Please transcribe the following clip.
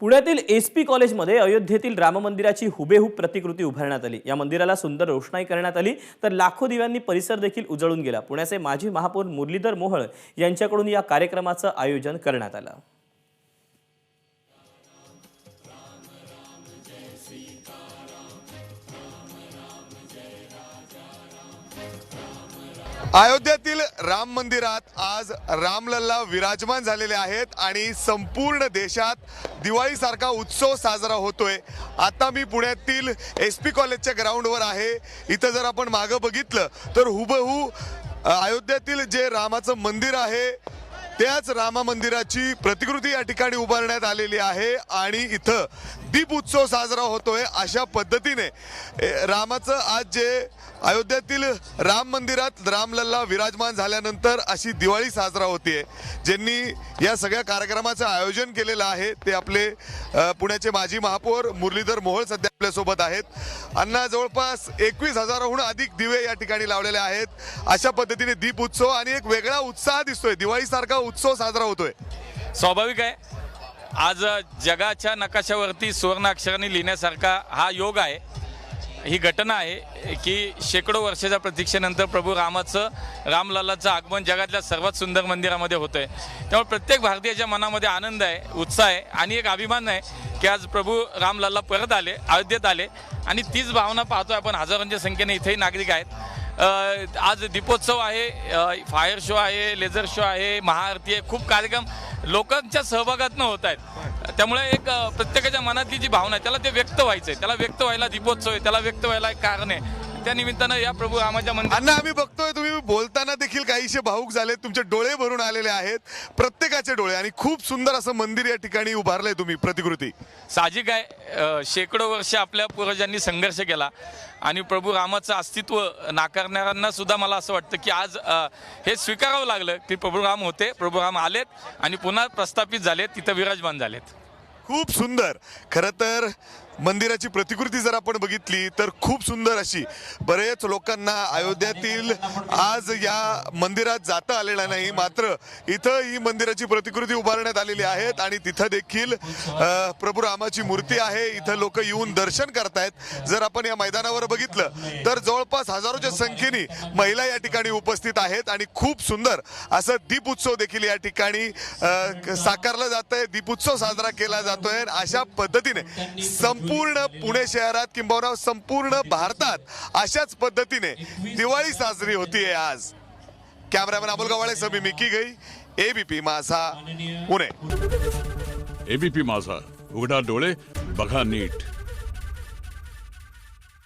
पुण्यातील एसपी कॉलेजमध्ये अयोध्येतील राम मंदिराची हुबेहूब प्रतिकृती उभारण्यात आली। या मंदिराला सुंदर रोषणाई करण्यात आली तर लाखो दिव्यांनी परिसर देखील उजळून गेला। पुण्याचे माजी महापौर मुरलीधर मोहोळ यांच्याकडून या कार्यक्रमाचं आयोजन करण्यात आलं। अयोध्येतील राम मंदिरात आज रामलल्ला विराजमान झालेले आहेत आणि संपूर्ण देशात दिवाळीसारखा उत्सव साजरा होतोय। आता मी पुण्यातील एसपी कॉलेजच्या ग्राउंडवर आहे। इथं जर आपण मागे बघितलं तर हुबहू अयोध्येतील जे रामाचं मंदिर आहे त्याच राम मंदिराची प्रतिकृती या ठिकाणी उभारण्यात आलेली आहे आणि इथं दीप उत्सव साजरा होतोय। अशा पद्धतीने रामाचं आज जे अयोध्येतील राम मंदिरात रामलल्ला विराजमान झाल्यानंतर अशी दिवाळी साजरा होतीये। ज्यांनी या सगळ्या कार्यक्रमाचं आयोजन केलेलं आहे ते आपले पुण्याचे माजी महापौर मुरलीधर मोहोळ सध्या आपल्या सोबत आहेत। अण्णा, जवळपास 21,000हून अधिक दिवे या ठिकाणी लावलेले आहेत। अशा पद्धतीने दीप उत्सव आणि एक वेगळा उत्साह दिसतोय, दिवाळीसारखा उत्सव साजरा होतोय। स्वाभाविक आहे, आज जगाच्या नकाशावरती सुवर्ण अक्षरांनी लिहिण्यासारखा हा योग आहे। ही घटना आहे की शेकडो वर्षाच्या प्रतीक्षेनंतर प्रभू रामलल्लाचं आगमन जगातल्या सर्वात सुंदर मंदिरामध्ये होतंय। त्यामुळे प्रत्येक भारतीयाच्या मनामध्ये आनंद आहे, उत्साह आहे आणि एक अभिमान आहे की आज प्रभू रामलल्ला परत आले, अयोध्येत आले आणि तीच भावना पाहतोय आपण। हजारोंच्या संख्येने इथेही नागरिक आहेत। आज दीपोत्सव आहे, फायर शो आहे, लेझर शो आहे, महाआरती आहे, खूप कार्यक्रम लोकांच्या सहभागातून होत आहेत। त्यामुळे एक प्रत्येकाच्या मनातली जी भावना आहे त्याला ते व्यक्त व्हायचं आहे, त्याला व्यक्त व्हायला दीपोत्सव आहे, त्याला व्यक्त व्हायला एक कारण आहे। त्या निमित्तानं या प्रभू रामाच्या अण्णा, आम्ही बघतोय तुम्ही बोलताना देखील काहीशे भावुक झाले, तुमचे डोळे भरून आलेले आहेत, प्रत्येकाचे डोळे, आणि खूप सुंदर असं मंदिर या ठिकाणी उभारलंय तुम्ही प्रतिकृती। साहजिक आहे, शेकडो वर्ष आपल्या पूर्वजांनी संघर्ष केला आणि प्रभू रामाचं अस्तित्व नाकारणाऱ्यांना सुद्धा मला असं वाटतं की आज हे स्वीकारावं लागलं की प्रभू राम होते, प्रभू राम आलेत आणि पुन्हा प्रस्थापित झालेत, तिथं विराजमान झालेत। खूप सुंदर। खरं तर मंदिराची प्रतिकृती जर आपण बघितली तर खूप सुंदर अशी, बरेच लोकांना अयोध्येतील आज या मंदिरात जाता आलेलं नाही, मात्र इथं ही मंदिराची प्रतिकृती उभारण्यात आलेली आहेत आणि तिथं देखील प्रभू रामाची मूर्ती आहे। इथं लोक येऊन दर्शन करतायत। जर आपण या मैदानावर बघितलं तर जवळपास हजारोच्या संख्येने महिला या ठिकाणी उपस्थित आहेत आणि खूप सुंदर असं दीप उत्सव देखील या ठिकाणी साकारला जातोय, दीपोत्सव साजरा केला जातोय। अशा पद्धतीने संपूर्ण पुणे शहरात किंबहुना संपूर्ण भारतात अशाच पद्धतीने दिवाळी साजरी होतीये आज। कॅमेरामॅन अमोल गवाळे सह मी मिकी गई, एबीपी माझा, पुणे। एबीपी माझा, उघडा डोळे बघा नीट।